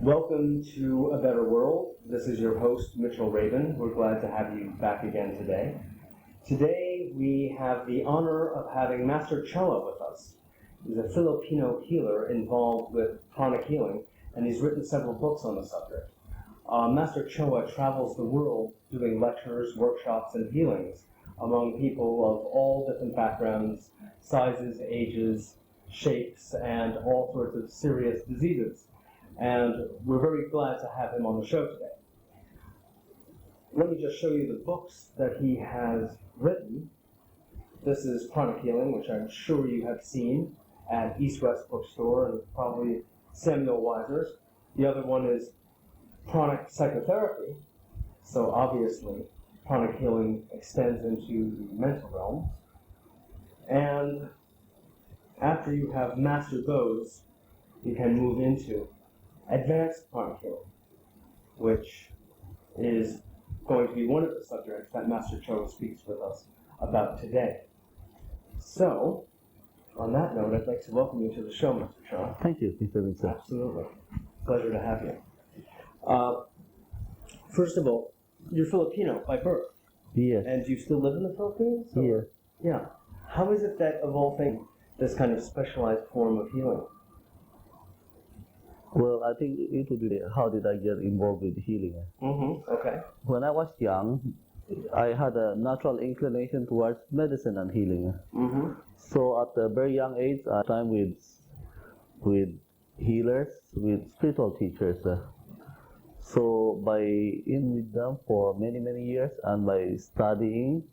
Welcome to A Better World. This is your host, Mitchell Rabin. We're glad to have you back again today. Today we have the honor of having Master Choa with us. He's a Filipino healer involved with Pranic Healing, and he's written several books on the subject. Master Choa travels the world doing lectures, workshops, and healings among people of all different backgrounds, sizes, ages, shapes, and all sorts of serious diseases. And we're very glad to have him on the show today. Let me just show you the books that he has written. This is Pranic Healing, which I'm sure you have seen at East West Bookstore and probably Samuel Weiser's. The other one is Pranic Psychotherapy. So obviously, Pranic Healing extends into the mental realm. And after you have mastered those, you can move into Advanced Pranic Healing, which is going to be one of the subjects that Master Choa speaks with us about today. So, on that note, I'd like to welcome you to the show, Master Choa. Thank you, Mr. Vincent. Absolutely. Pleasure to have you. First of all, you're Filipino by birth. Yes. And do you still live in the Philippines? Yes. Yeah. How is it that, of all things, this kind of specialized form of healing? Well, I think it would be how did I get involved with healing? Okay. When I was young, I had a natural inclination towards medicine and healing. So at a very young age, I time with healers, with spiritual teachers. So by in with them for many years, and by studying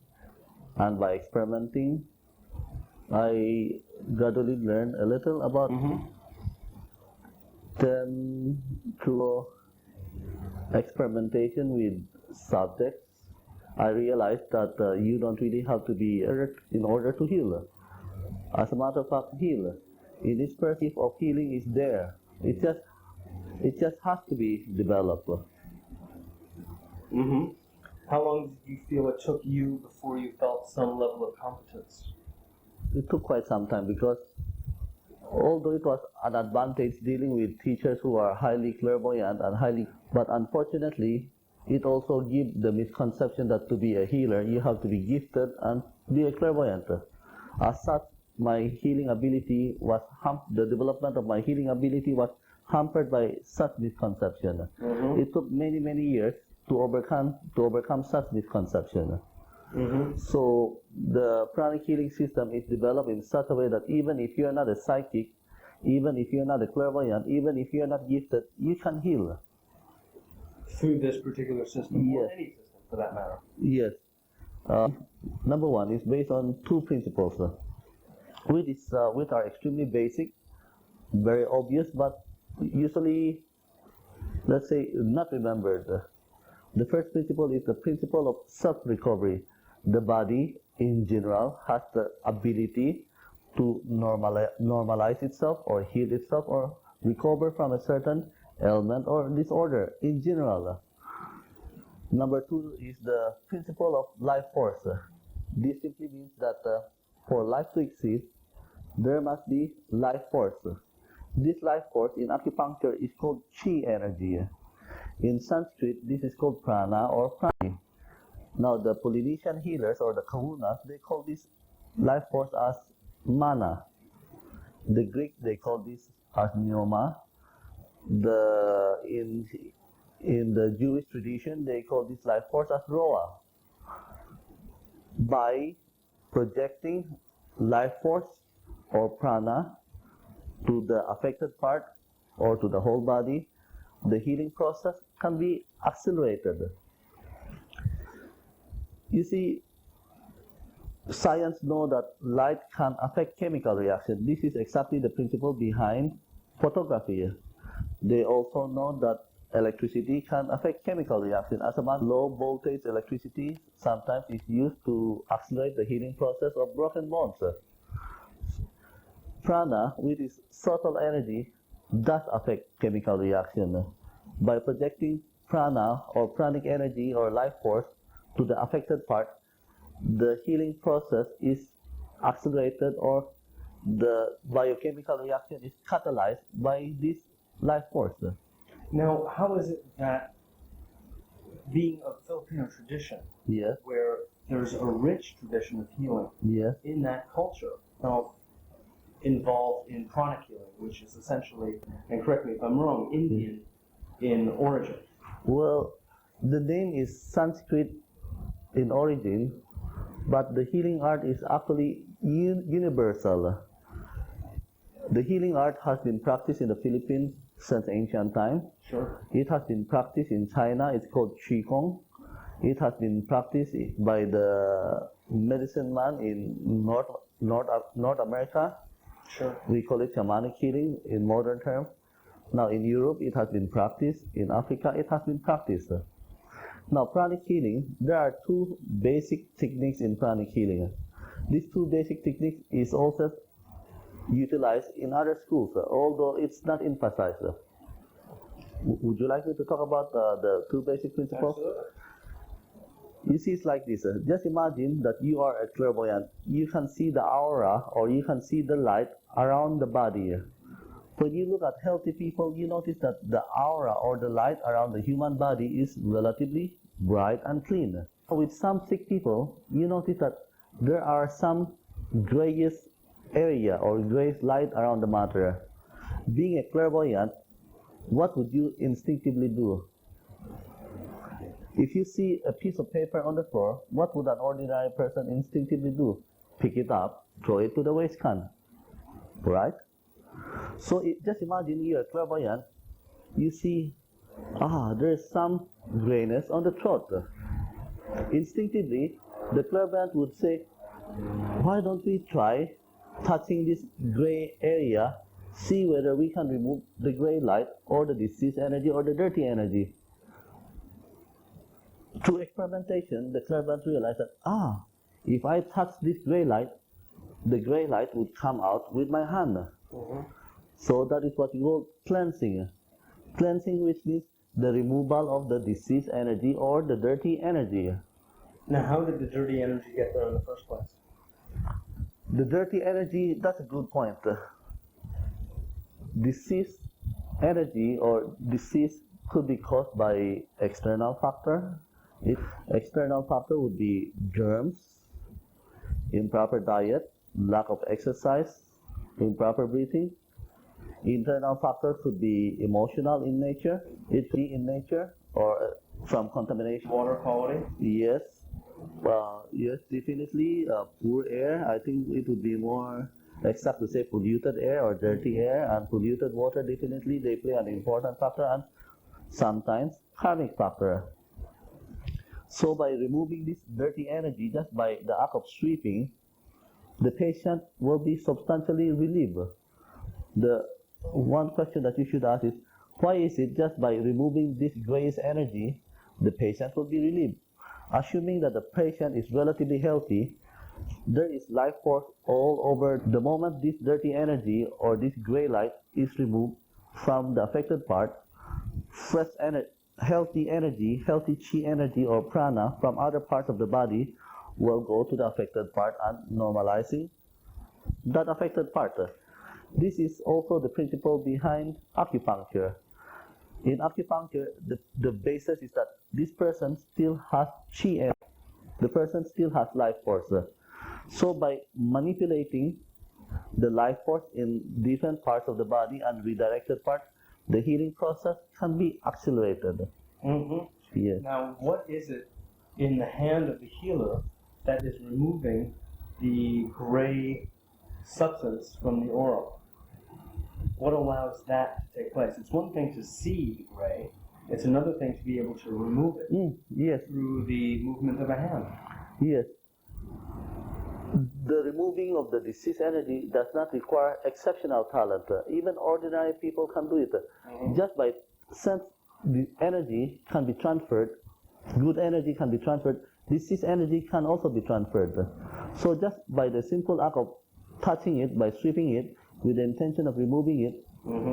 and by experimenting, I gradually learned a little about. Then through experimentation with subjects, I realized that you don't really have to be earth in order to heal. As a matter of fact, heal. In this perspective of healing is there. It just has to be developed. How long did you feel it took you before you felt some level of competence? It took quite some time because although it was an advantage dealing with teachers who are highly clairvoyant and but unfortunately, it also gives the misconception that to be a healer, you have to be gifted and be a clairvoyant. As such, my healing ability was the development of my healing ability was hampered by such misconception. It took many years to overcome such misconception. So the pranic healing system is developed in such a way that even if you're not a psychic, even if you're not a clairvoyant, even if you're not gifted, you can heal. Through this particular system, Yes. or any system for that matter? Yes. Number one is based on two principles, which are extremely basic, very obvious, but usually, let's say, not remembered. The first principle is the principle of self-recovery. The body, in general, has the ability to normalize itself or heal itself or recover from a certain ailment or disorder, in general. Number two is the principle of life force. This simply means that for life to exist, there must be life force. This life force in acupuncture is called chi energy. In Sanskrit, this is called prana or prani. Now, the Polynesian healers or the kahunas, they call this life force as mana. The Greeks, they call this as pneuma. In the Jewish tradition, they call this life force as roa. By projecting life force or prana to the affected part or to the whole body, the healing process can be accelerated. You see, science knows that light can affect chemical reaction. This is exactly the principle behind photography. They also know that electricity can affect chemical reaction. As a matter, low voltage electricity sometimes is used to accelerate the healing process of broken bones. Prana, which is subtle energy, does affect chemical reaction. By projecting prana or pranic energy or life force to the affected part, the healing process is accelerated or the biochemical reaction is catalyzed by this life force. Now, how is it that being a Filipino tradition, Yes, where there's a rich tradition of healing yes, in that culture, now involved in pranic healing, which is essentially, and correct me if I'm wrong, Indian in origin? well, the name is Sanskrit in origin, but the healing art is actually universal. The healing art has been practiced in the Philippines since ancient time. Sure. It has been practiced in China. It's called Qigong. It has been practiced by the medicine man in North America. Sure. We call it shamanic healing in modern term. Now in Europe, it has been practiced. In Africa, it has been practiced. Now, pranic healing, there are two basic techniques in pranic healing. These two basic techniques is also utilized in other schools, although it's not emphasized. Would you like me to talk about the two basic principles? Absolutely. You see, it's like this. Just imagine that you are a clairvoyant. You can see the aura or you can see the light around the body. When you look at healthy people, you notice that the aura or the light around the human body is relatively bright and clean. With some sick people, you notice that there are some grayish area or grayish light around the matter. Being a clairvoyant, what would you instinctively do? If you see a piece of paper on the floor, what would an ordinary person instinctively do? Pick it up, throw it to the waste can, right? So just imagine you're a clairvoyant, you see, there's some grayness on the throat. Instinctively, the clairvoyant would say, why don't we try touching this gray area, see whether we can remove the gray light or the disease energy or the dirty energy. Through experimentation, the clairvoyant realized that, if I touch this gray light, the gray light would come out with my hand. Mm-hmm. So that is what we call cleansing. Cleansing, which means the removal of the disease energy or the dirty energy. Now, how did the dirty energy get there in the first place? The dirty energy, that's a good point. Disease energy or disease could be caused by external factor. External factor would be germs, improper diet, lack of exercise, improper breathing. Internal factor could be emotional in nature, itchy in nature, or from contamination. Water quality? Yes. Yes, definitely. Poor air, I think it would be more exact to say polluted air or dirty air, and polluted water, definitely they play an important factor, and sometimes karmic factor. So by removing this dirty energy just by the act of sweeping, the patient will be substantially relieved. The one question that you should ask is, why is it just by removing this grayish energy, the patient will be relieved? Assuming that the patient is relatively healthy, there is life force all over. The moment this dirty energy or this gray light is removed from the affected part, fresh energy, healthy chi energy or prana from other parts of the body will go to the affected part and normalizing that affected part. This is also the principle behind acupuncture. In acupuncture, the basis is that this person still has chi energy. The person still has life force. So by manipulating the life force in different parts of the body and redirected part, the healing process can be accelerated. Mm-hmm. Yes. Now, what is it in the hand of the healer that is removing the gray substance from the aura? What allows that to take place? It's one thing to see gray, it's another thing to be able to remove it Yes. through the movement of a hand. Yes. The removing of the disease energy does not require exceptional talent. Even ordinary people can do it. Just by sense, the energy can be transferred, good energy can be transferred, disease energy can also be transferred. So just by the simple act of touching it, by sweeping it, with the intention of removing it,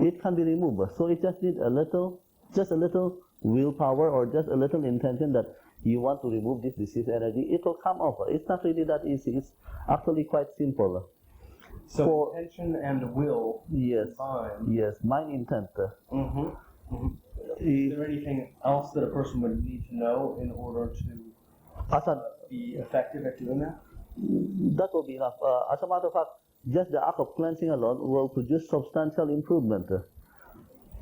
it can be removed. So it just needs just a little willpower or just a little intention that you want to remove this disease energy, it will come off. It's not really that easy. It's actually quite simple. So intention and will yes, combined. yes, mind intent. Is there anything else that a person would need to know in order to As a, be effective at doing that? that will be enough. As a matter of fact, just the act of cleansing alone will produce substantial improvement.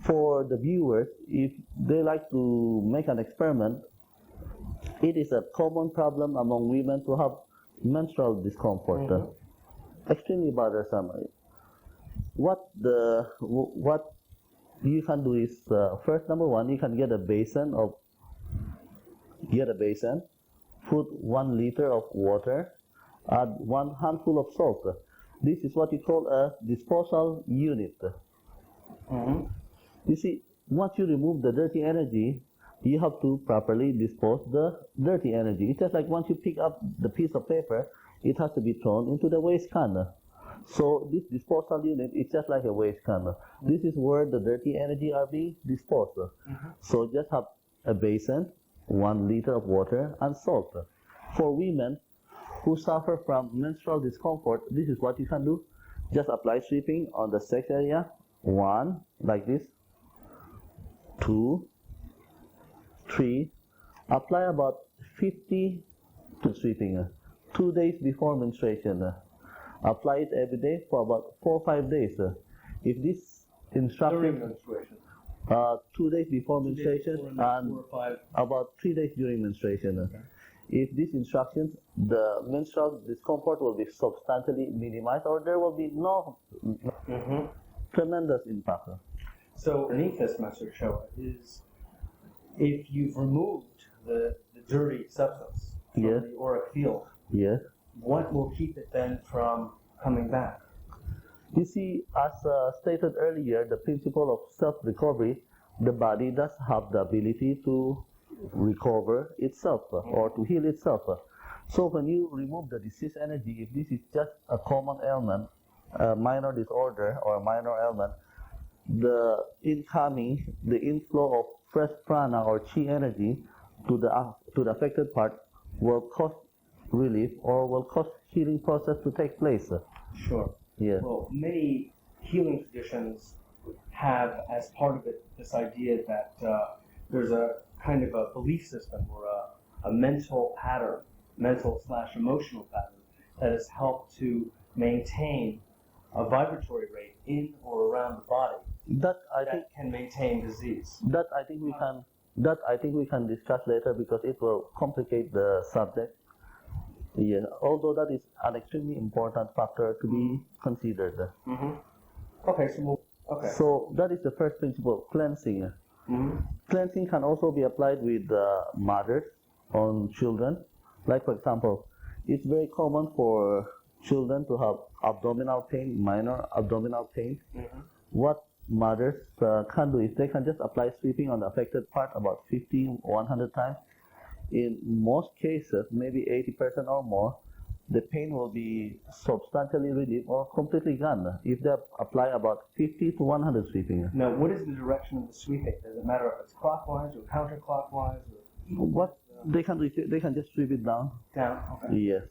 For the viewers, if they like to make an experiment, it is a common problem among women to have menstrual discomfort, extremely bothersome. What you can do is first, number one, you can get a basin, put 1 liter of water, add 1 handful of salt. This is what you call a disposal unit. You see, once you remove the dirty energy, you have to properly dispose the dirty energy. It's just like once you pick up the piece of paper, it has to be thrown into the waste can. So this disposal unit is just like a waste can. This is where the dirty energy are being disposed. So just have a basin, 1 liter of water, and salt. For women who suffer from menstrual discomfort, this is what you can do. Just apply sweeping on the sex area. 1, like this. 2, 3. Apply about 50 to sweeping. 2 days before menstruation. Apply it every day for about 4 or 5 days. If this instruction During menstruation. 2 days before menstruation and 4 or 5. about 3 days during menstruation. Okay. If these instructions, the menstrual discomfort will be substantially minimized, or there will be no tremendous impact. So underneath this, Master Choa, is if you've removed the dirty substance from Yes. the auric field, Yes. what will keep it then from coming back? You see, as stated earlier, the principle of self-recovery, the body does have the ability to recover itself or to heal itself. So when you remove the disease energy, if this is just a common ailment, a minor disorder or a minor ailment, the inflow of fresh prana or chi energy to the affected part will cause relief or will cause healing process to take place. Sure. Yes. Well, many healing traditions have as part of it this idea that there's a kind of a belief system or a mental pattern, mental/emotional pattern that has helped to maintain a vibratory rate in or around the body That I that think can maintain disease. that I think we can discuss later because it will complicate the subject. Yeah, although that is an extremely important factor to be considered. Okay, okay. So that is the first principle, cleansing. Cleansing can also be applied with mothers on children. Like for example, it's very common for children to have abdominal pain, minor abdominal pain. What mothers can do is they can just apply sweeping on the affected part about 50, 100 times. In most cases, maybe 80% or more, the pain will be substantially relieved or completely gone if they apply about 50 to 100 sweeping. Now, what is the direction of the sweeping? Does it matter if it's clockwise or counterclockwise or What they can do is they can just sweep it down. down? Okay. Yes.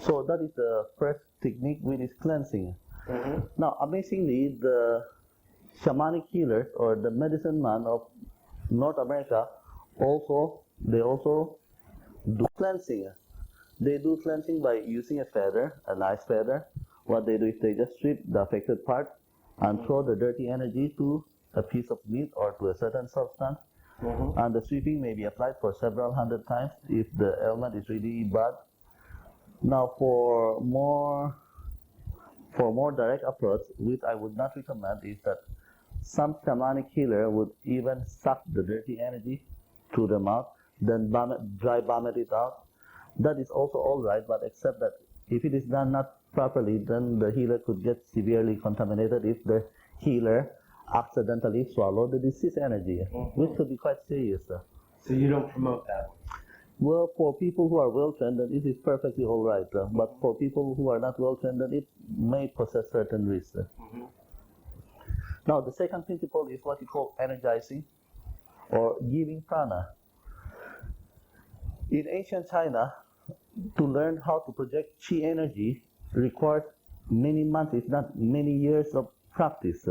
So that is the first technique, which is cleansing. Now, amazingly, the shamanic healers or the medicine man of North America also do cleansing. They do cleansing by using a feather, a nice feather. What they do is they just strip the affected part and throw the dirty energy to a piece of meat or to a certain substance. And the sweeping may be applied for several hundred times if the ailment is really bad. Now, for more direct approach, which I would not recommend, is that some shamanic healer would even suck the dirty energy through the mouth, then dry vomit it out. That is also all right, but except that if it is done not properly, then the healer could get severely contaminated if the healer accidentally swallowed the disease energy, which could be quite serious. So you don't promote that? Well, for people who are well-trained, then it is perfectly all right. But for people who are not well-trained, then it may possess certain risks. Now, the second principle is what you call energizing or giving prana. In ancient China, to learn how to project chi energy requires many months, if not many years of practice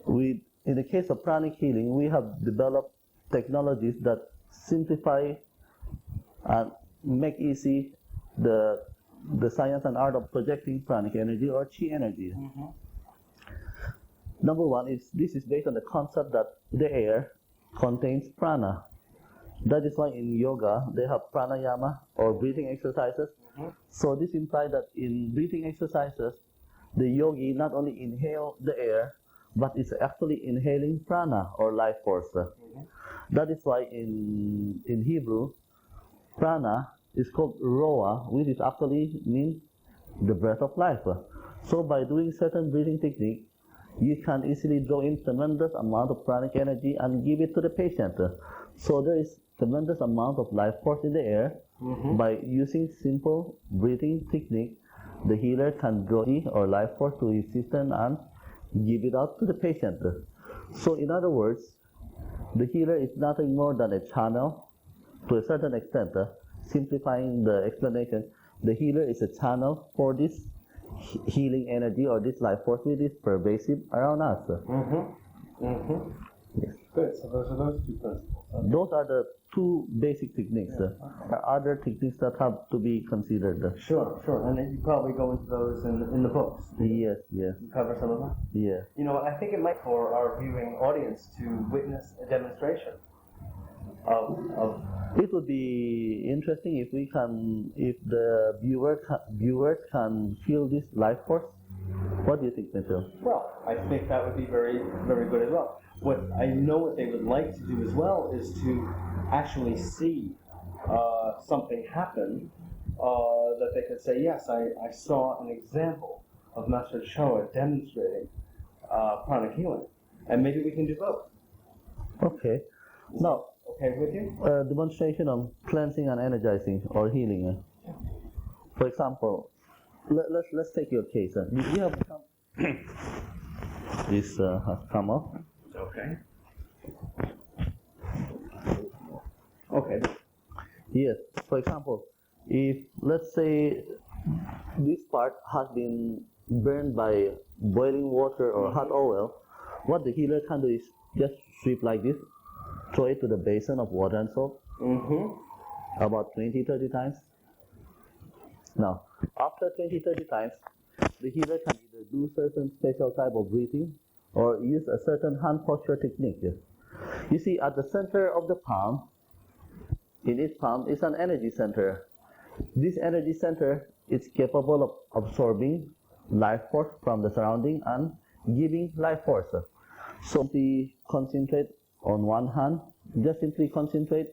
with in the case of pranic healing, we have developed technologies that simplify and make easy the science and art of projecting pranic energy or chi energy. Number one is this is based on the concept that the air contains prana. That is why in yoga they have pranayama or breathing exercises. So this implies that in breathing exercises, the yogi not only inhale the air, but is actually inhaling prana or life force. That is why in Hebrew, prana is called roa, which is actually means the breath of life. So by doing certain breathing technique, you can easily draw in tremendous amount of pranic energy and give it to the patient. So there is tremendous amount of life force in the air. By using simple breathing technique, the healer can draw in or life force to his system and give it out to the patient. So in other words, the healer is nothing more than a channel to a certain extent. Simplifying the explanation, the healer is a channel for this healing energy or this life force which is pervasive around us. Yes. Good. So those are those two principles. Those are the two basic techniques. There are other techniques that have to be considered. Sure. And then you probably go into those in the books. Yes. You cover some of them? Yeah. You know, I think it might for our viewing audience to witness a demonstration of It would be interesting if the viewers can feel this life force. What do you think, Mitchell? well, I think that would be very, very good as well. What I know what they would like to do as well is to actually see something happen that they could say, yes, I saw an example of Master Choa demonstrating pranic healing, and maybe we can do both. Okay. Now, Okay with you? demonstration of cleansing and energizing or healing. For example, let's take your case. You have this has come up. Okay. Okay. Yes. For example, if let's say this part has been burned by boiling water or hot oil, what the healer can do is just sweep like this, throw it to the basin of water and soap, about 20-30 times. Now, after 20-30 times, the healer can either do certain special type of breathing or use a certain hand posture technique. You see, at the center of the palm, in each palm is an energy center. This energy center is capable of absorbing life force from the surrounding and giving life force. So we concentrate on one hand, just simply concentrate.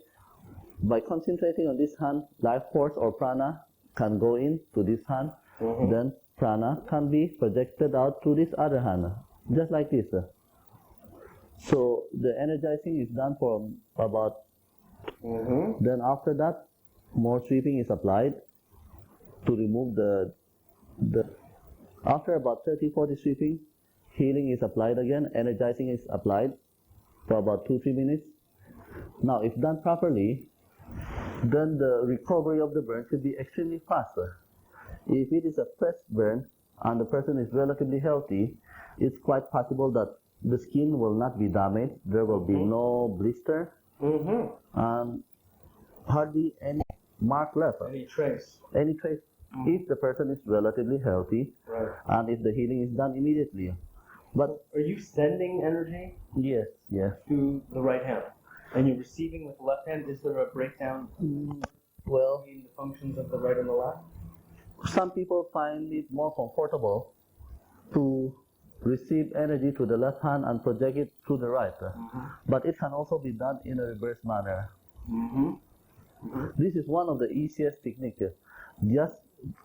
By concentrating on this hand, life force or prana can go into this hand, then prana can be projected out to this other hand, just like this. So the energizing is done for about, then after that, more sweeping is applied to remove the after about 30-40 sweeping, healing is applied again, energizing is applied for about 2-3 minutes. Now, if done properly, then the recovery of the burn should be extremely faster. If it is a fresh burn and the person is relatively healthy, it's quite possible that the skin will not be damaged, there will be no blister, and hardly any mark left. Any trace. If the person is relatively healthy, and if the healing is done immediately. But are you sending energy yes. to the right hand, and you're receiving with the left hand? Is there a breakdown Well, between the functions of the right and the left? some people find it more comfortable to receive energy to the left hand and project it through the right. But it can also be done in a reverse manner. This is one of the easiest techniques. Just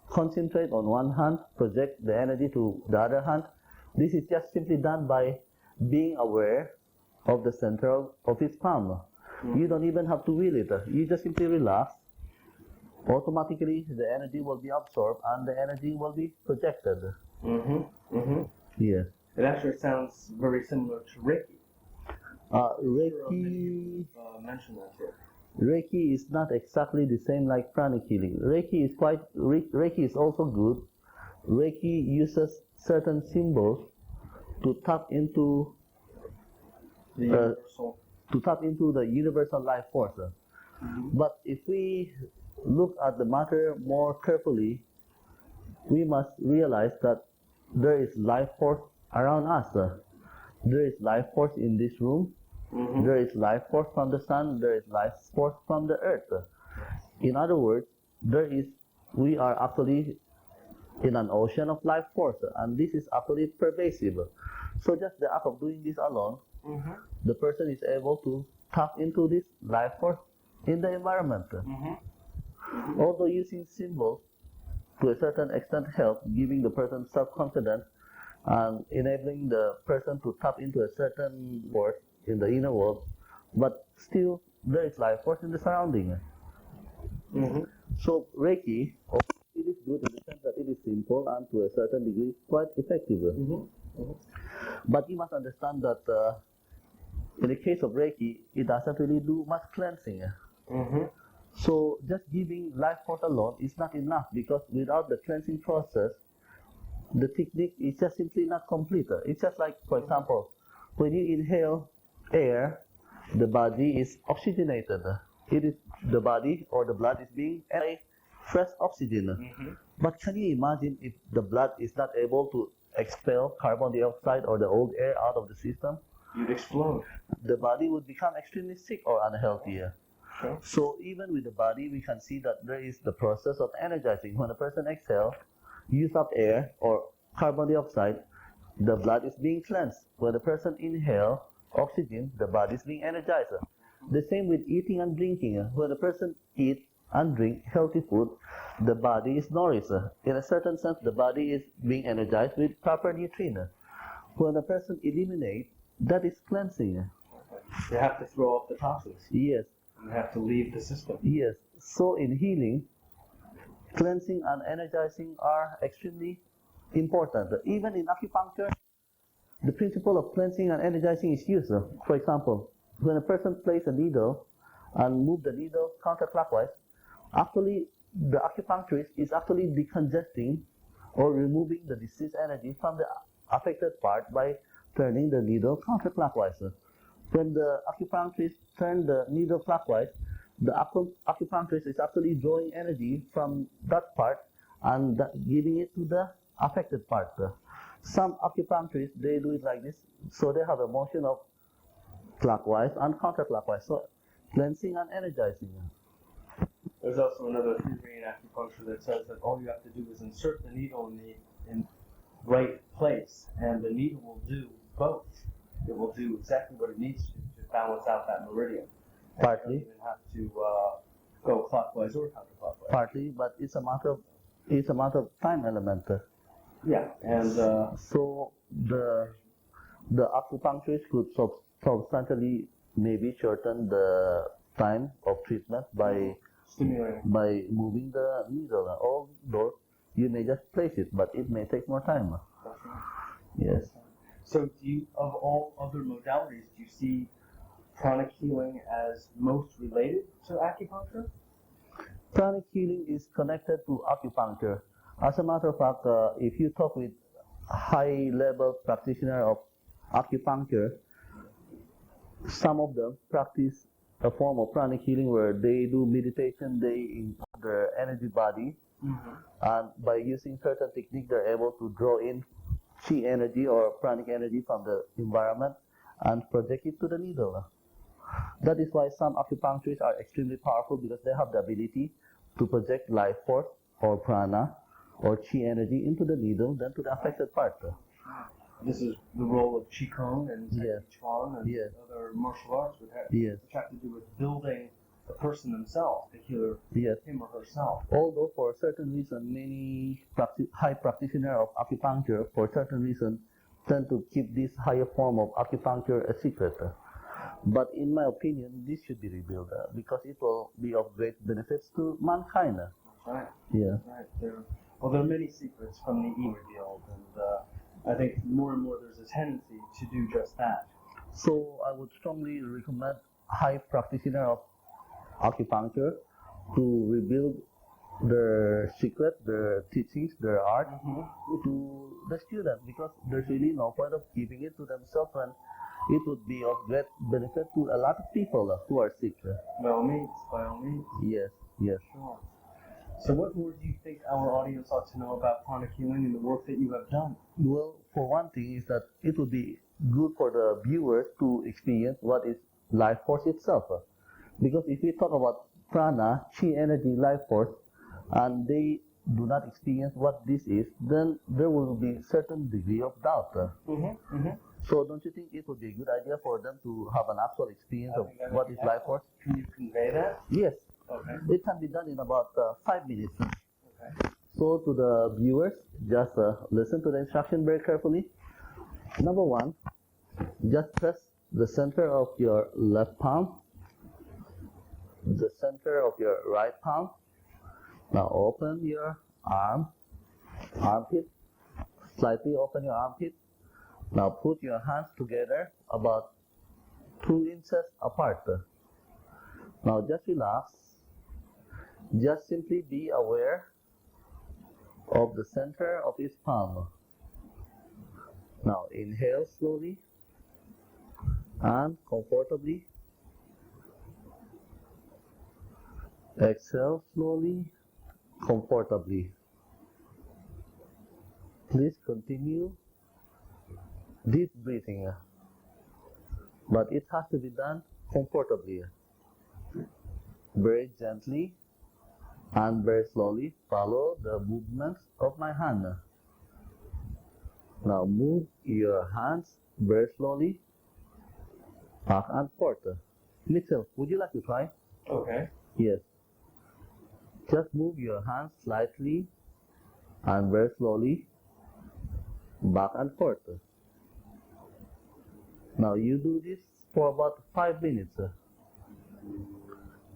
concentrate on one hand, project the energy to the other hand. This is just simply done by being aware of the center of its palm. You don't even have to will it. You just simply relax. Automatically, the energy will be absorbed and the energy will be projected. Yes. It actually sounds very similar to Reiki. Reiki. Mention that here. Reiki is not exactly the same like pranic healing. Reiki is also good. Reiki uses certain symbols to tap into The universal. to tap into the universal life force. But if we look at the matter more carefully, we must realize that there is life force around us. There is life force in this room. There is life force from the sun. There is life force from the earth. In other words, we are actually in an ocean of life force, and this is actually pervasive. So just the act of doing this alone, the person is able to tap into this life force in the environment. Although using symbols to a certain extent help, giving the person self-confidence and enabling the person to tap into a certain force in the inner world, but still there is life force in the surrounding. So Reiki, it is good in the sense that it is simple and to a certain degree quite effective. But you must understand that in the case of Reiki, it doesn't really do much cleansing. So just giving life force alone is not enough, because without the cleansing process, the technique is just simply not complete. It's just like, for example, when you inhale air, the body is oxygenated. It is the body or the blood is being fresh oxygen. But can you imagine if the blood is not able to expel carbon dioxide or the old air out of the system? You'd explode. The body would become extremely sick or unhealthy. Sure. So even with the body, we can see that there is the process of energizing. When a person exhales, use up air or carbon dioxide, the blood is being cleansed. When the person inhales oxygen, the body is being energized. The same with eating and drinking. When a person eats and drinks healthy food, the body is nourished. In a certain sense, the body is being energized with proper nutrients. When a person eliminates, that is cleansing. You have to throw off the toxins. Yes. You have to leave the system. Yes. So in healing, cleansing and energizing are extremely important. Even in acupuncture, the principle of cleansing and energizing is used. For example, when a person places a needle and moves the needle counterclockwise, actually the acupuncturist is actually decongesting or removing the disease energy from the affected part by turning the needle counterclockwise. When the acupuncturist turns the needle clockwise, the acupuncturist is actually drawing energy from that part and giving it to the affected part. Some acupuncturists, they do it like this, so they have a motion of clockwise and counterclockwise, so cleansing and energizing. There's also another theory in acupuncture that says that all you have to do is insert the needle in the right place, and the needle will do both. It will do exactly what it needs to balance out that meridian. And Partly. You don't even have to go clockwise or counterclockwise. Partly, but it's a matter of time element. Yeah, and so the acupuncturist could substantially maybe shorten the time of treatment by stimulating, by moving the needle. Although you may just place it, but it may take more time. Yes. So of all other modalities, do you see pranic healing as most related to acupuncture? Pranic healing is connected to acupuncture. As a matter of fact, if you talk with high-level practitioner of acupuncture, some of them practice a form of pranic healing where they do meditation, they improve their energy body, and by using certain technique, they're able to draw in chi energy or pranic energy from the environment and project it to the needle. That is why some acupuncturists are extremely powerful, because they have the ability to project life force or prana or chi energy into the needle, then to the affected part. This is the role of Qigong and Yes. Chuan and Yes. other martial arts which Yes. have to do with building the person themselves, the healer, Yes. him or herself. Although for a certain reason, many high practitioners of acupuncture, for certain reason, tend to keep this higher form of acupuncture a secret. But in my opinion, this should be revealed because it will be of great benefits to mankind. That's right. Yeah. That's right. There are many secrets from the E revealed, and I think more and more there's a tendency to do just that. So I would strongly recommend high practitioner of acupuncture to rebuild their secret, their teachings, their art to the student, because there's really no point of keeping it to themselves when it would be of great benefit to a lot of people who are sick. By all means, by all means. Yes, yes. Sure. So what more do you think our audience ought to know about pranic healing and the work that you have done? Well, for one thing is that it would be good for the viewers to experience what is life force itself. Because if we talk about prana, chi energy, life force, and they do not experience what this is, then there will be certain degree of doubt. So don't you think it would be a good idea for them to have an actual experience of what is life force? Can you convey that? Yes. Okay. It can be done in about 5 minutes. Okay. So to the viewers, just listen to the instruction very carefully. Number one, just press the center of your left palm, the center of your right palm. Now open your armpit, slightly open your armpit. Now put your hands together about 2 inches apart. Now just relax. Just simply be aware of the center of each palm. Now inhale slowly and comfortably. Exhale slowly, comfortably. Please continue deep breathing, but it has to be done comfortably. Very gently and very slowly follow the movements of my hand. Now move your hands very slowly back and forth. Mitchell, would you like to try? Okay. Yes. Just move your hands slightly and very slowly back and forth. Now you do this for about 5 minutes.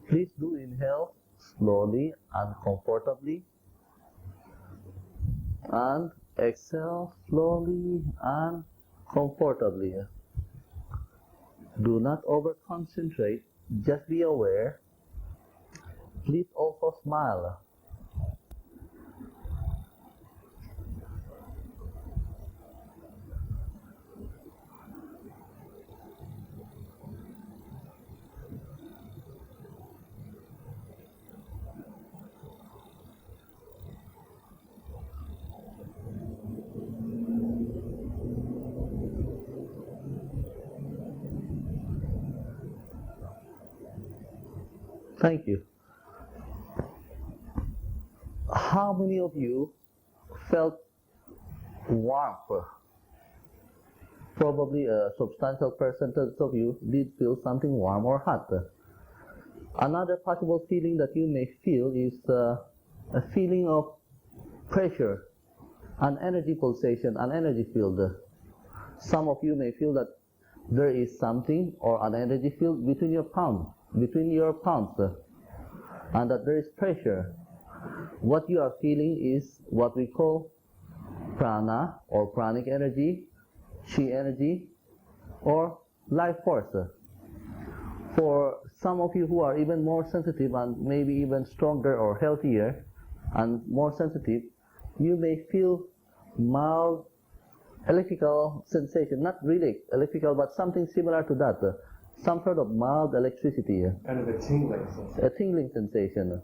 Please do inhale slowly and comfortably, and exhale slowly and comfortably. Do not over concentrate, just be aware. Please also smile. Thank you. How many of you felt warmth? Probably a substantial percentage of you did feel something warm or hot. Another possible feeling that you may feel is a feeling of pressure, an energy pulsation, an energy field. Some of you may feel that there is something or an energy field between your palms, and that there is pressure. What you are feeling is what we call prana or pranic energy, chi energy, or life force. For some of you who are even more sensitive and maybe even stronger or healthier and more sensitive, you may feel mild electrical sensation, not really electrical, but something similar to that. Some sort of mild electricity. Kind of a tingling sensation. A tingling sensation.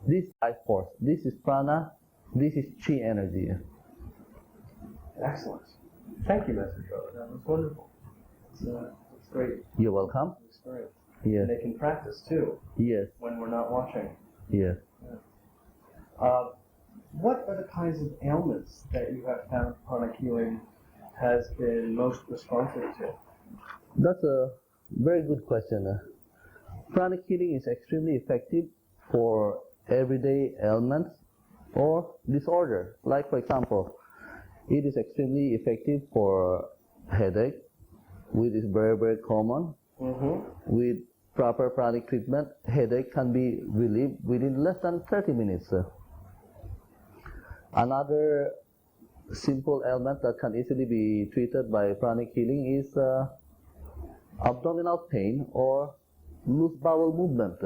This is life force. This is prana. This is chi energy. Excellent. Thank you, Master Choa. That was wonderful. It's great. You're welcome. It's great. Yes. And they can practice too. Yes. When we're not watching. Yes. What are the kinds of ailments that you have found pranic healing has been most responsive to? That's a very good question. Pranic healing is extremely effective for everyday ailments or disorder. Like, for example, it is extremely effective for headache, which is very, very common. With proper pranic treatment, headache can be relieved within less than 30 minutes. Another simple ailment that can easily be treated by pranic healing is abdominal pain or loose bowel movement,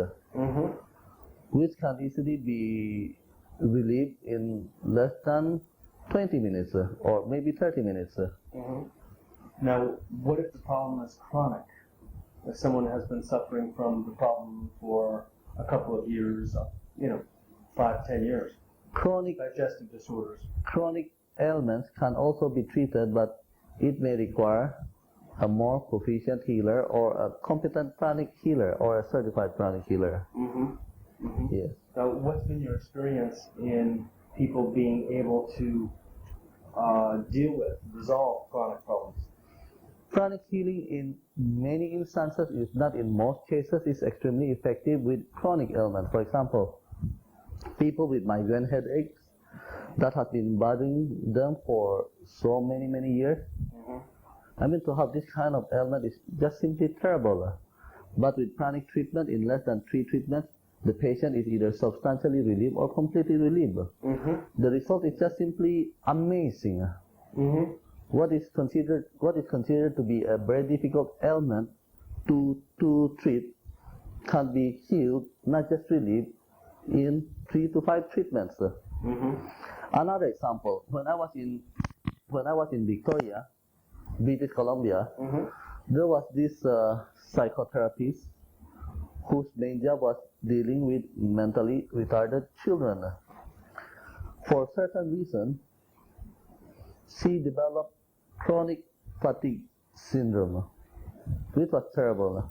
which can easily be relieved in less than 20 minutes or maybe 30 minutes. Now, what if the problem is chronic? If someone has been suffering from the problem for a couple of years, 5, 10 years, Chronic digestive disorders. chronic ailments can also be treated, but it may require a more proficient healer or a competent pranic healer or a certified pranic healer. Yes. Now, what's been your experience in people being able to deal with, resolve chronic problems? Pranic healing in many instances, if not in most cases, is extremely effective with chronic ailments. For example, people with migraine headaches that have been bothering them for so many years. I mean, to have this kind of ailment is just simply terrible. But with pranic treatment, in less than 3 treatments, the patient is either substantially relieved or completely relieved. The result is just simply amazing. What is considered to be a very difficult ailment to treat can be healed, not just relieved, in 3 to 5 treatments. Another example: when I was in Victoria, British Columbia, there was this psychotherapist whose main job was dealing with mentally retarded children. For certain reason, she developed chronic fatigue syndrome, which was terrible.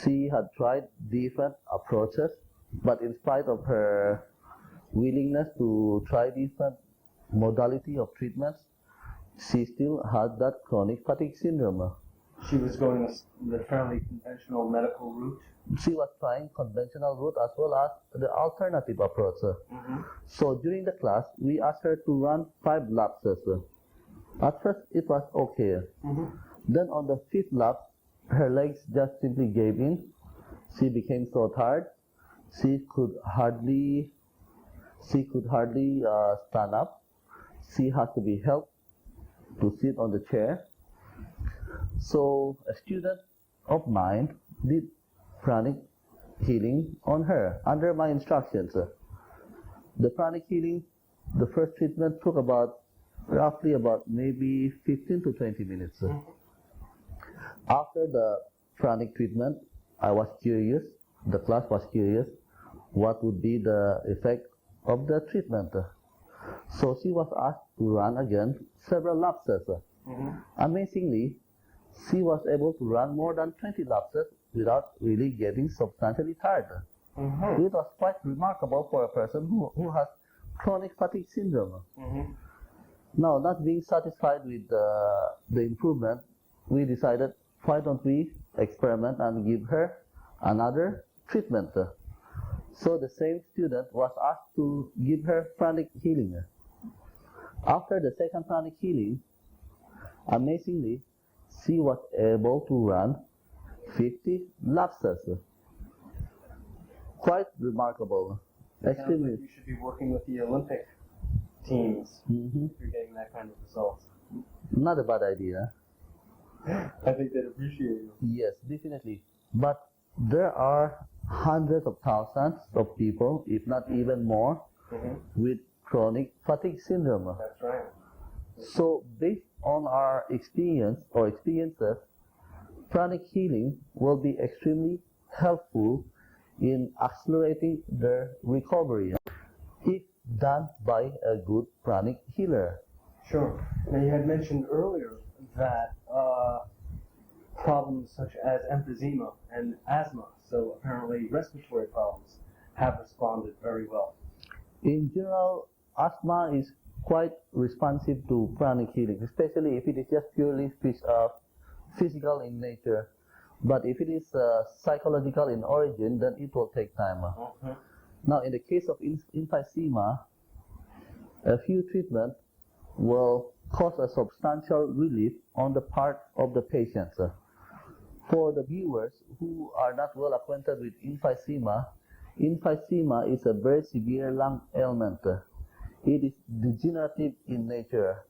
She had tried different approaches, but in spite of her willingness to try different modality of treatments, she still had that chronic fatigue syndrome. She was going the fairly conventional medical route. She was trying conventional route as well as the alternative approach. So during the class, we asked her to run 5 laps. At first, it was okay. Then on the 5th lap, her legs just simply gave in. She became so tired, she could hardly stand up. She had to be helped to sit on the chair. So a student of mine did pranic healing on her under my instructions. The pranic healing, the first treatment took roughly about maybe 15 to 20 minutes. After the pranic treatment, I was curious, the class was curious, what would be the effect of the treatment. So she was asked to run again several laps. Amazingly, she was able to run more than 20 laps without really getting substantially tired. It was quite remarkable for a person who has chronic fatigue syndrome. Now, not being satisfied with the improvement, we decided, why don't we experiment and give her another treatment? So the same student was asked to give her pranic healing. After the second pranic healing, amazingly, she was able to run 50 laps. Quite remarkable. Extremely. You should be working with the Olympic teams if you're getting that kind of results. Not a bad idea. I think they'd appreciate you. Yes, definitely. But there are hundreds of thousands of people, if not even more, with chronic fatigue syndrome. That's right. So based on our experiences, pranic healing will be extremely helpful in accelerating their recovery if done by a good pranic healer. Sure. Now, you had mentioned earlier that problems such as emphysema and asthma, so apparently respiratory problems, have responded very well. In general, asthma is quite responsive to pranic healing, especially if it is just purely physical in nature. But if it is psychological in origin, then it will take time. Now, in the case of emphysema, a few treatments will cause a substantial relief on the part of the patient. For the viewers who are not well acquainted with emphysema, emphysema is a very severe lung ailment. It is degenerative in nature,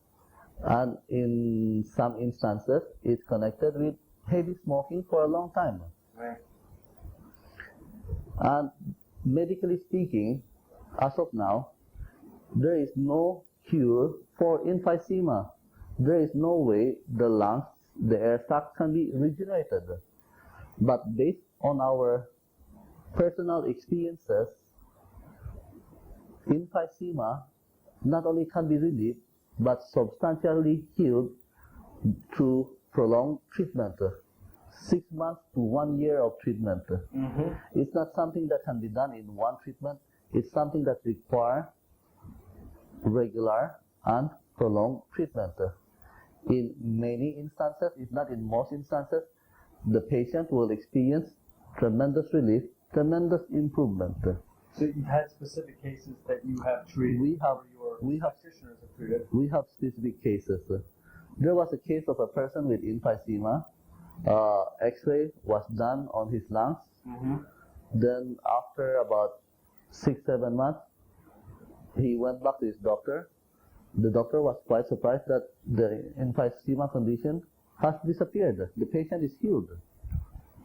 and in some instances, it's connected with heavy smoking for a long time. Right. And medically speaking, as of now, there is no cure for emphysema. there is no way the lungs, the air sac can be regenerated. But based on our personal experiences, emphysema not only can be relieved, but substantially healed through prolonged treatment. 6 months to 1 year of treatment. It's not something that can be done in one treatment. It's something that requires regular and prolonged treatment. In many instances, if not in most instances, the patient will experience tremendous relief, tremendous improvement. So you've had specific cases that you have treated, or your practitioners have treated? We have specific cases. There was a case of a person with emphysema. X-ray was done on his lungs. Then after about 6-7 months, he went back to his doctor. The doctor was quite surprised that the emphysema condition has disappeared. The patient is healed.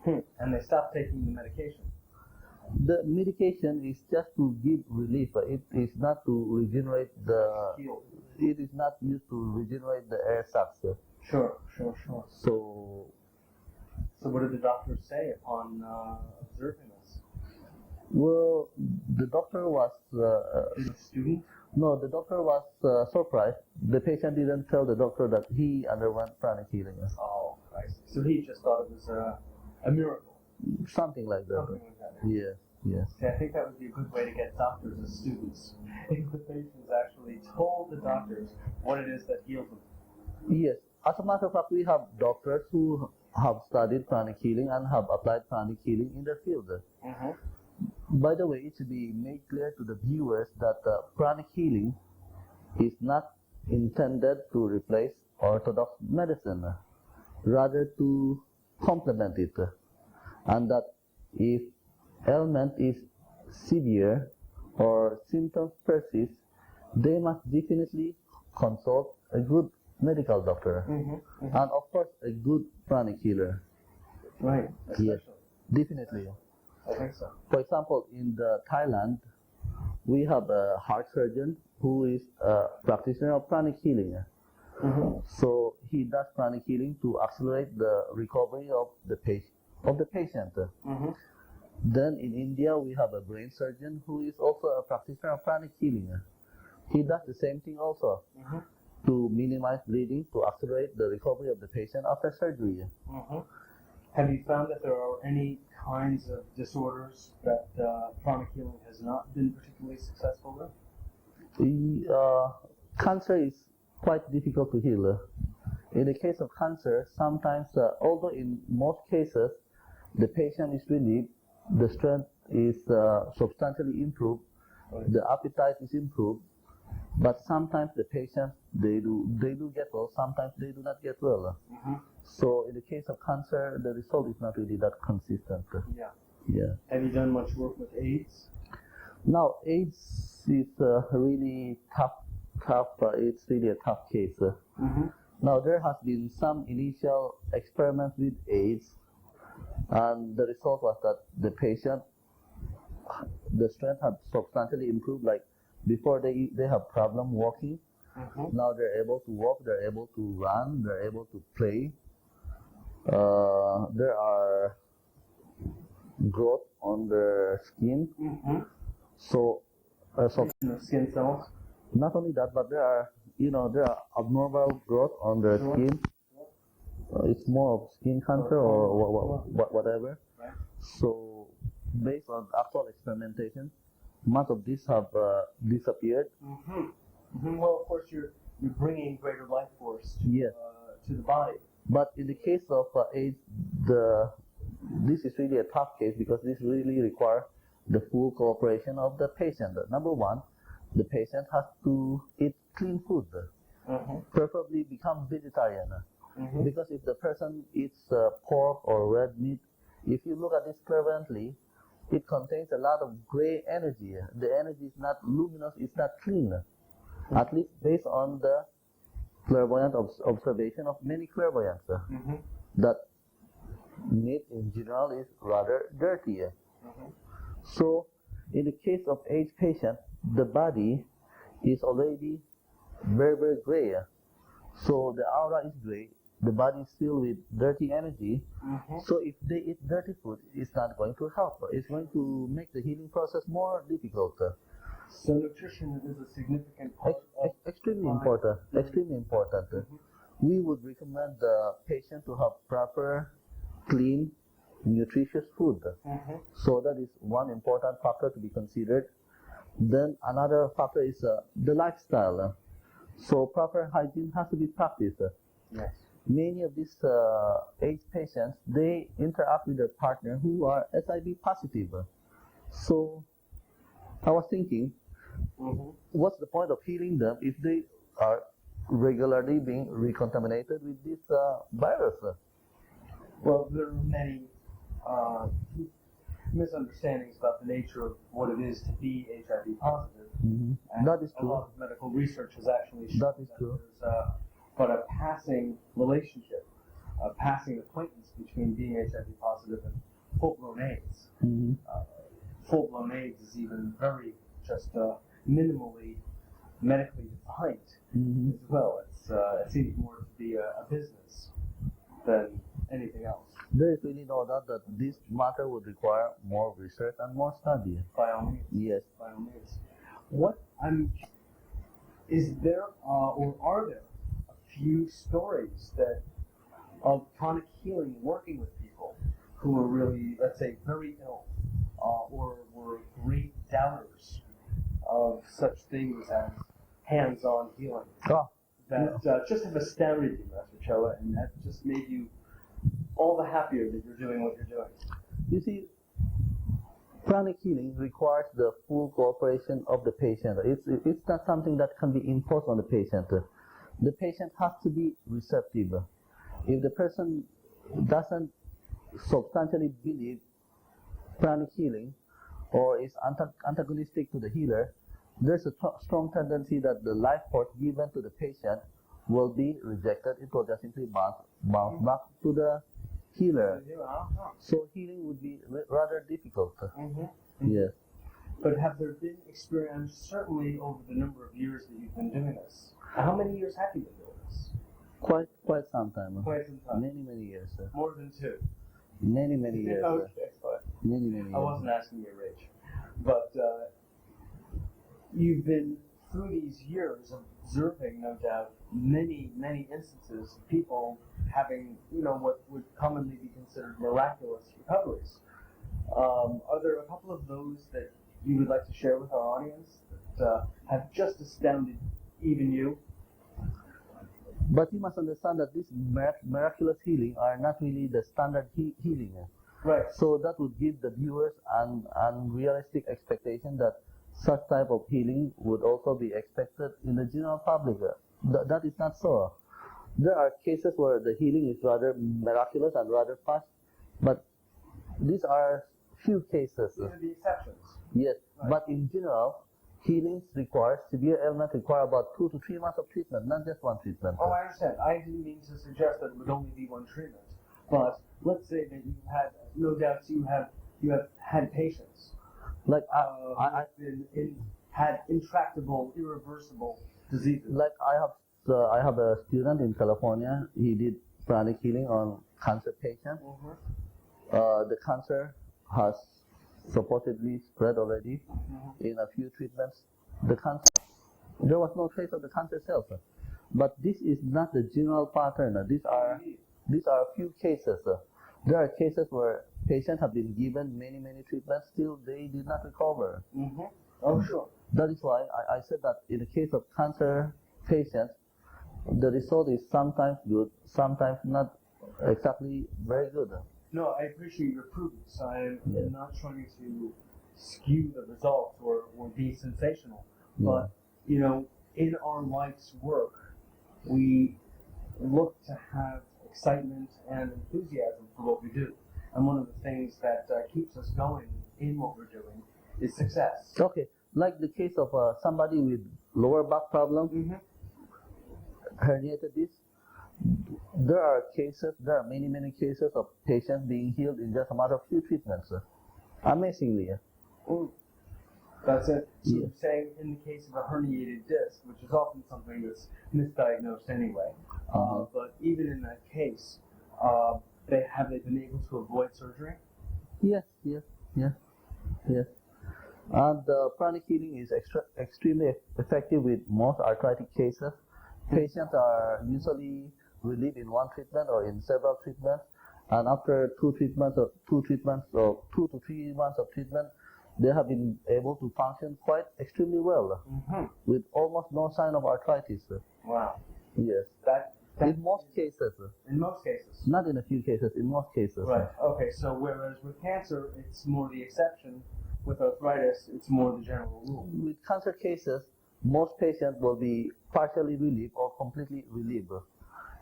And they stopped taking the medication? The medication is just to give relief. It is not to regenerate the... It is not used to regenerate the air sacs. Sure. So what did the doctor say upon observing this? Well, the doctor was... Is he a student? No, the doctor was surprised. The patient didn't tell the doctor that he underwent pranic healing. Oh, I see. So he just thought it was a miracle. Something like that. Something like that. Yes. See, I think that would be a good way to get doctors as students. If the patients actually told the doctors what it is that heals them. Yes. As a matter of fact, we have doctors who have studied pranic healing and have applied pranic healing in their field. By the way, it should be made clear to the viewers that pranic healing is not intended to replace orthodox medicine, rather to complement it. And that if ailment is severe or symptoms persist, they must definitely consult a good medical doctor and of course a good pranic healer. Right. Yes, definitely. I think so. For example, in Thailand, we have a heart surgeon who is a practitioner of pranic healing. So he does pranic healing to accelerate the recovery of the patient. Then in India, we have a brain surgeon who is also a practitioner of pranic healing. He does the same thing also to minimize bleeding, to accelerate the recovery of the patient after surgery. Have you found that there are any kinds of disorders that pranic healing has not been particularly successful with? Cancer is quite difficult to heal. In the case of cancer, sometimes, although in most cases, the patient is relieved, the strength is substantially improved, the appetite is improved, but sometimes the patients, they do get well, sometimes they do not get well. So in the case of cancer, the result is not really that consistent. Yeah. Have you done much work with AIDS? Now, AIDS is really tough. It's really a tough case. Now, there has been some initial experiments with AIDS, and the result was that the patient, the strength had substantially improved. Like before, they have problem walking. Now they're able to walk, they're able to run, they're able to play. There are growth on their skin. So skin cells. Not only that, but there are abnormal growth on their skin. It's more of skin cancer or whatever. So based on actual experimentation, much of these have disappeared. Well, of course, you're bringing greater life force to the body. But in the case of AIDS, this is really a tough case because this really requires the full cooperation of the patient. Number one, the patient has to eat clean food, preferably become vegetarian. Because if the person eats pork or red meat, if you look at this clairvoyantly, it contains a lot of gray energy. The energy is not luminous, it's not clean. At least based on the clairvoyant observation of many clairvoyants, that meat in general is rather dirty. So in the case of AIDS patient, the body is already very, very gray. So the aura is gray, the body is filled with dirty energy. So if they eat dirty food, it's not going to help. It's going to make the healing process more difficult. So nutrition is a significant part of Extremely important. Extremely important. We would recommend the patient to have proper, clean, nutritious food. So that is one important factor to be considered. Then another factor is the lifestyle. So proper hygiene has to be practiced. Yes. Many of these AIDS patients, they interact with their partner who are HIV positive. So I was thinking, what's the point of healing them if they are regularly being recontaminated with this virus? Well, there are many misunderstandings about the nature of what it is to be HIV positive. And That is a true. lot of medical research has actually shown That is true. there's but a passing relationship, a passing acquaintance between being HIV positive and full-blown AIDS. Full-blown AIDS is even very just minimally medically defined as well. It seems more to be a business than anything else. There is really no doubt that this matter would require more research and more study. By all means. Yes. By all means. Is there or are there a few stories of pranic healing working with people who are really, let's say, very ill or were great doubters of such things as hands-on healing that just have astounded you, Master Choa, and have just made you all the happier that you're doing what you're doing? You see, pranic healing requires the full cooperation of the patient. It's not something that can be imposed on the patient. The patient has to be receptive. If the person doesn't substantially believe pranic healing or is antagonistic to the healer, there's a strong tendency that the life force given to the patient will be rejected. It will just simply bounce back to the healer. So healing would be rather difficult. Yes. But have there been experience, certainly over the number of years that you've been doing this? How many years have you been doing this? Quite some time. Quite some time. Many years. More than 2. Many years. Okay, fine. Many years. I wasn't asking your age, but you've been through these years observing, no doubt, many instances of people having, what would commonly be considered miraculous recoveries. Are there a couple of those that you would like to share with our audience that have just astounded even you? But you must understand that these miraculous healing are not really the standard healing. Right. So that would give the viewers an unrealistic expectation that such type of healing would also be expected in the general public. That is not so. There are cases where the healing is rather miraculous and rather fast, but these are few cases. These are the exceptions. Yes, Right. but in general, healings require, severe ailments require about 2 to 3 months of treatment, not just one treatment. Oh, I understand. I didn't mean to suggest that it would only be one treatment, but let's say that you had, no doubt, you have had patients. Like had intractable, irreversible diseases. Like I have a student in California. He did pranic healing on cancer patient. The cancer has supposedly spread already in a few treatments. There was no trace of the cancer cells. But this is not the general pattern. These are a few cases. There are cases where patients have been given many treatments, still they did not recover. Oh, sure. That is why I said that in the case of cancer patients, the result is sometimes good, sometimes not exactly very good. No, I appreciate your prudence. I'm not trying to skew the results or be sensational. But, in our life's work, we look to have excitement and enthusiasm for what we do. And one of the things that keeps us going in what we're doing is success. Okay, like the case of somebody with lower back problem, herniated disc. There are many cases of patients being healed in just a matter of few treatments. Amazingly. That's it. So Yeah. you're saying in the case of a herniated disc, which is often something that's misdiagnosed anyway, but even in that case, have they been able to avoid surgery? Yes. And pranic healing is extremely effective with most arthritic cases. Patients are usually relieved in one treatment or in several treatments, and after two to 3 months of treatment, they have been able to function quite extremely well, with almost no sign of arthritis. Wow. Yes. In most cases. In most cases. Not in a few cases, in most cases. Right. Okay. So whereas with cancer, it's more the exception. With arthritis, it's more the general rule. With cancer cases, most patients will be partially relieved or completely relieved.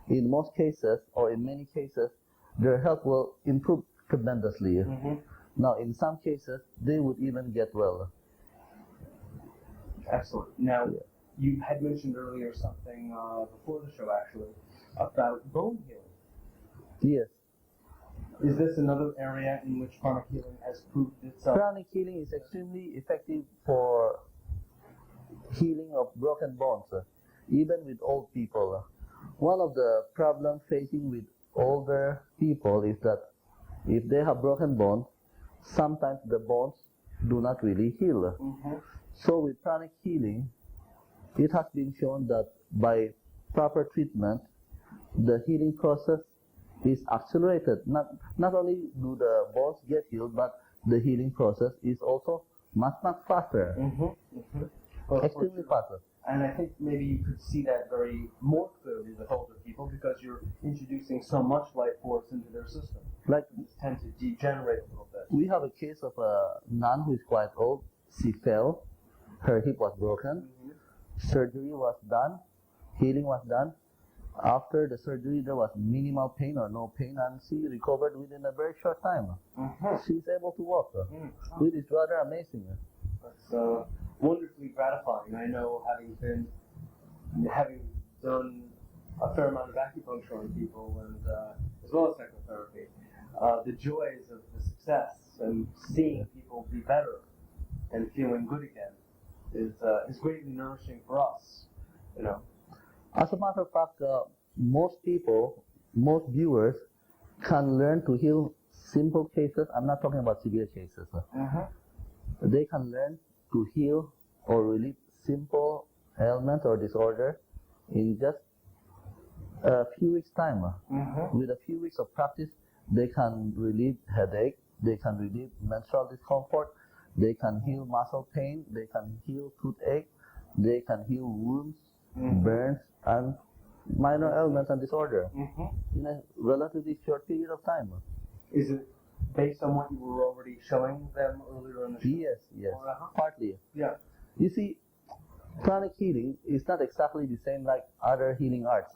In most cases, or in many cases, their health will improve tremendously. Now, in some cases, they would even get well. Excellent. Now, you had mentioned earlier something before the show, actually, about bone healing. Yes. Is this another area in which pranic healing has proved itself? Pranic healing is extremely effective for healing of broken bones, even with old people. One of the problems facing with older people is that if they have broken bones, sometimes the bones do not really heal. So with pranic healing, it has been shown that by proper treatment, the healing process is accelerated. Not only do the bones get healed, but the healing process is also much faster. Well, extremely faster. And I think maybe you could see that very more clearly with older people because you're introducing so much life force into their system. Like, tend to degenerate a little bit. We have a case of a nun who is quite old. She fell, her hip was broken, surgery was done, healing was done. After the surgery, there was minimal pain or no pain, and she recovered within a very short time. She's able to walk. It is rather amazing. That's wonderfully gratifying. I know, having done a fair amount of acupuncture on people, and as well as psychotherapy, the joys of the success and seeing people be better and feeling good again is greatly nourishing for us. You know. As a matter of fact, most viewers can learn to heal simple cases. I'm not talking about severe cases. They can learn to heal or relieve simple ailments or disorder in just a few weeks' time. With a few weeks of practice, they can relieve headache, they can relieve menstrual discomfort, they can heal muscle pain, they can heal toothache, they can heal wounds, burns, and minor ailments and disorder in a relatively short period of time. Is it based on what you were already showing them earlier in the show? Yes, partly. Yeah. You see, pranic healing is not exactly the same like other healing arts.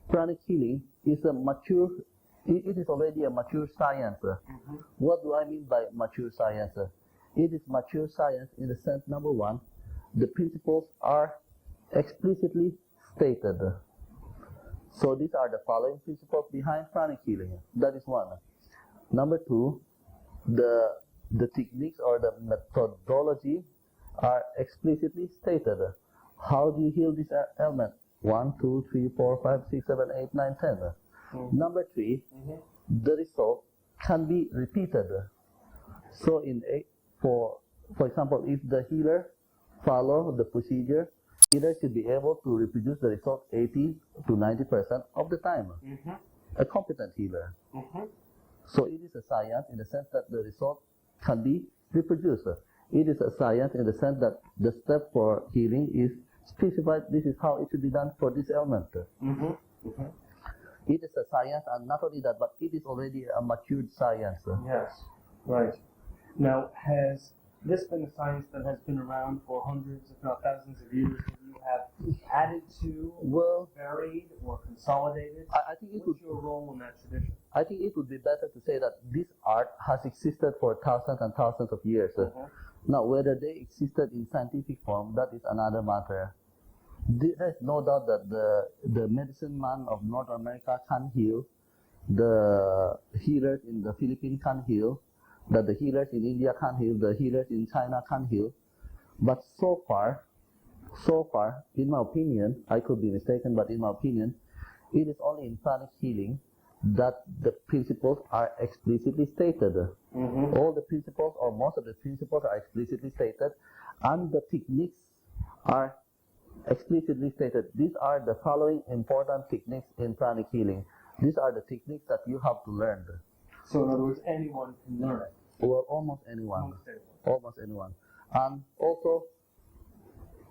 Pranic healing is it is already a mature science. What do I mean by mature science? It is mature science in the sense, number one, the principles are explicitly stated. So these are the following principles behind pranic healing. That is one. Number two, the techniques or the methodology are explicitly stated. How do you heal this ailment? 1, 2, 3, 4, 5, 6, 7, 8, 9, 10. Number three, the result can be repeated. So for example, if the healer follow the procedure, healer should be able to reproduce the result 80 to 90% of the time. A competent healer. So it is a science in the sense that the result can be reproduced. It is a science in the sense that the step for healing is specified. This is how it should be done for this ailment. It is a science, and not only that, but it is already a matured science. Yes, right. Now, has this been a science that has been around for hundreds, if not thousands of years, that you have added to, varied, or consolidated? I think What's your role in that tradition? I think it would be better to say that this art has existed for thousands and thousands of years. Now, whether they existed in scientific form, that is another matter. There is no doubt that the medicine man of North America can heal, the healers in the Philippines can heal, that the healers in India can heal, the healers in China can heal. But so far, in my opinion, I could be mistaken, but in my opinion, it is only in pranic healing that the principles are explicitly stated. All the principles, or most of the principles, are explicitly stated, and the techniques are explicitly stated. These are the following important techniques in pranic healing. These are the techniques that you have to learn. So in other words, anyone can learn it. Well, almost anyone. Almost anyone. And also,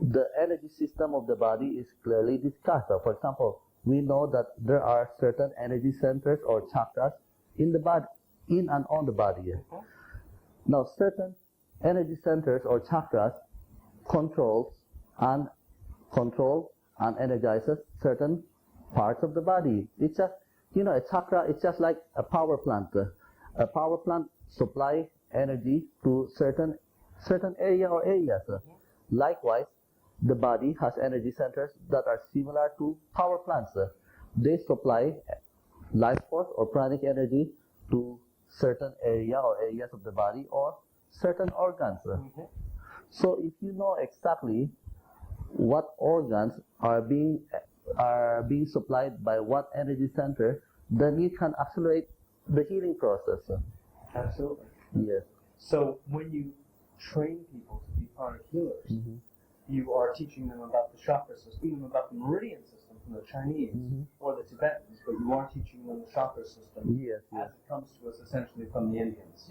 the energy system of the body is clearly discussed. For example, we know that there are certain energy centers or chakras in the body, in and on the body. Now, certain energy centers or chakras control and energizes certain parts of the body. It's just, a chakra, it's just like a power plant. A power plant supply energy to certain area or areas. Likewise, the body has energy centers that are similar to power plants. They supply life force or pranic energy to certain area or areas of the body or certain organs. So if you know exactly what organs are being supplied by what energy center, then you can accelerate the healing process. Absolutely. Yes. So when you train people to be pranic healers, you are teaching them about the chakra system, about the meridian system from the Chinese or the Tibetans, but you are teaching them the chakra system Yes. as it comes to us essentially from the Indians.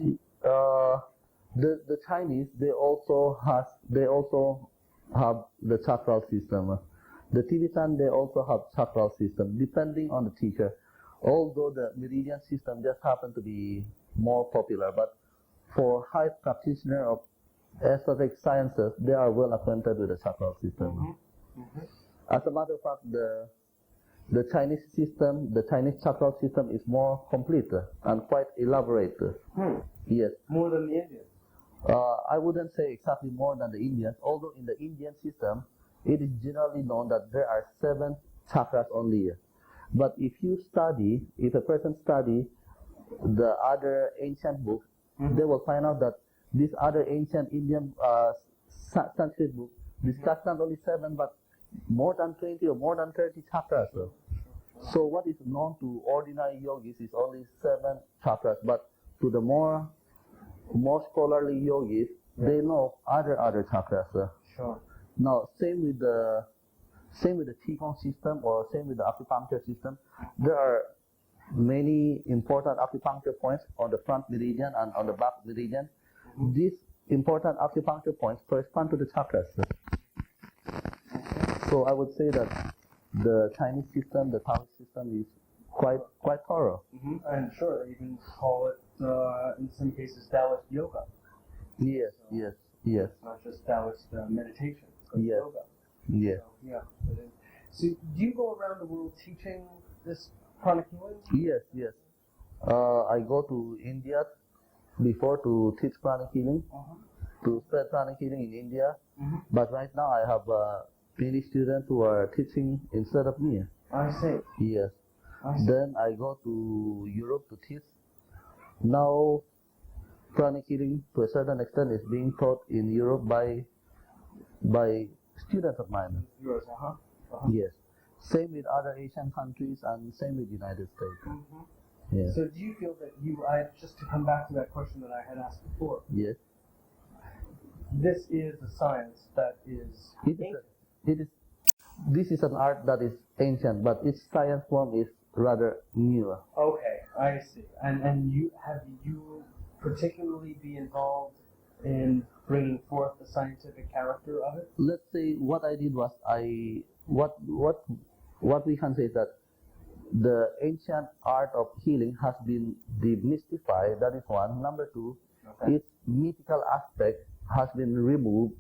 The Chinese, they also have the chakral system. The Tibetan, they also have chakral system, depending on the teacher. Although the meridian system just happen to be more popular, but for high practitioner of esoteric sciences, they are well acquainted with the chakral system. As a matter of fact, the Chinese system, the Chinese chakral system is more complete and quite elaborate. Yes. More than the Indians. I wouldn't say exactly more than the Indians, although in the Indian system, it is generally known that there are 7 chakras only. But if a person study the other ancient books, they will find out that these other ancient Indian Sanskrit books discuss not only 7, but more than 20 or more than 30 chakras. So what is known to ordinary yogis is only 7 chakras, but to the more scholarly yogis, they know other chakras. Sure. Now, same with the Qigong system or same with the acupuncture system. There are many important acupuncture points on the front meridian and on the back meridian. These important acupuncture points correspond to the chakras. So I would say that the Chinese system, the Taoist system, is quite thorough. And sure, they even call it in some cases Taoist yoga. Yes. It's not just Taoist meditation, but yoga. Yes. So, yeah. So do you go around the world teaching this pranic healing? Yes. I go to India before to teach pranic healing, to spread pranic healing in India. But right now I have many students who are teaching instead of me. I see. Yes. Then I go to Europe to teach. Now, pranic healing to a certain extent is being taught in Europe by students of mine. Yours, Yes. Same with other Asian countries and same with United States. Yes. So do you feel that just to come back to that question that I had asked before, Yes. This is a science that is This is an art that is ancient, but its science form is rather new. Okay, I see. And you particularly be involved in bringing forth the scientific character of it? Let's say what I did was what we can say is that the ancient art of healing has been demystified. That is one. Number 2, its mythical aspect has been removed.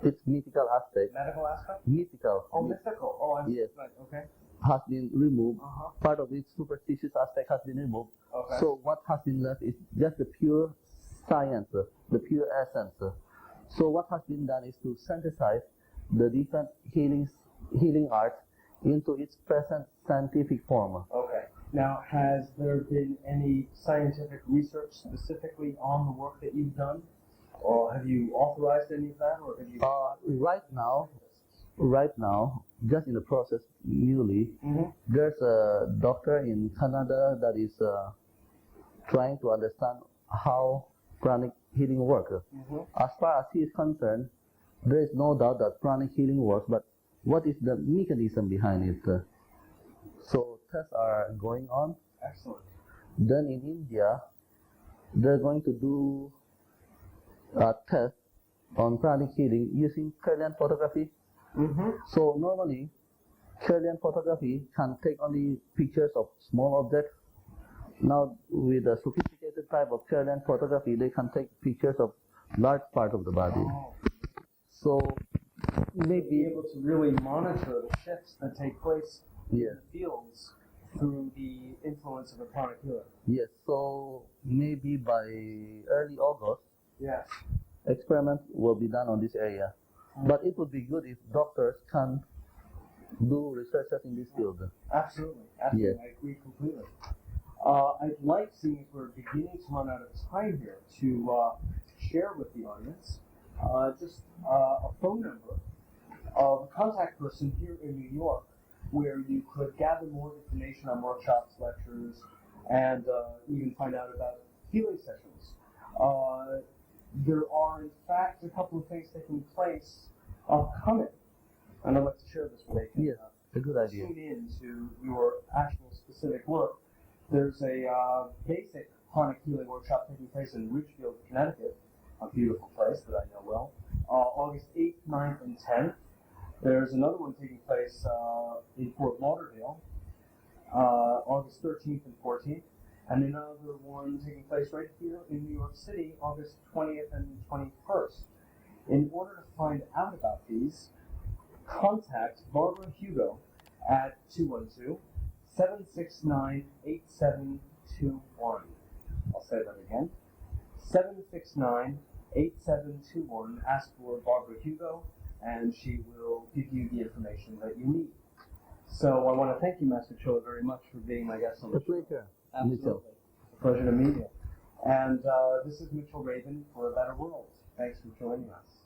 Its mythical aspect. Medical aspect? Mythical. Oh, mythical. Oh, I'm yes. Right. Okay. Has been removed. Part of its superstitious aspect has been removed. Okay. So what has been left is just the pure science, the pure essence. So what has been done is to synthesize the different healing arts into its present scientific form. Okay. Now, has there been any scientific research specifically on the work that you've done? Or have you authorized any of that, or have you? Right now, just in the process, newly, there's a doctor in Canada that is trying to understand how pranic healing works. As far as he is concerned, there is no doubt that pranic healing works, but what is the mechanism behind it? So tests are going on. Excellent. Then in India, they're going to do a test on pranic healing using Kirlian photography. So normally, Kirlian photography can take only pictures of small objects. Now, with a sophisticated type of Kirlian photography, they can take pictures of large part of the body. So Maybe be able to really monitor the shifts that take place in the fields through the influence of a pranic healer. Yes, so maybe by early August, Yes. experiments will be done on this area. But it would be good if doctors can do researches in this field. Absolutely. Yes. I agree completely. I'd like, seeing as we're beginning to run out of time here, to share with the audience just a phone number of a contact person here in New York where you could gather more information on workshops, lectures, and even find out about healing sessions. There are, in fact, a couple of things taking place upcoming, and I'd like to share this with you. Yes, a good idea. Tune in to your actual specific work. There's a basic pranic healing workshop taking place in Ridgefield, Connecticut, a beautiful place that I know well, August 8th, 9th, and 10th. There's another one taking place in Fort Lauderdale, August 13th and 14th, and another one taking place right here in New York City, August 20th and 21st. In order to find out about these, contact Barbara Hugo at 212-769-8721. I'll say that again. 769-8721. Ask for Barbara Hugo, and she will give you the information that you need. So I want to thank you, Master Choa, very much for being my guest on the show. A pleasure. Absolutely. It's a pleasure to meet you. And this is Mitchell Rabin for A Better World. Thanks for joining us.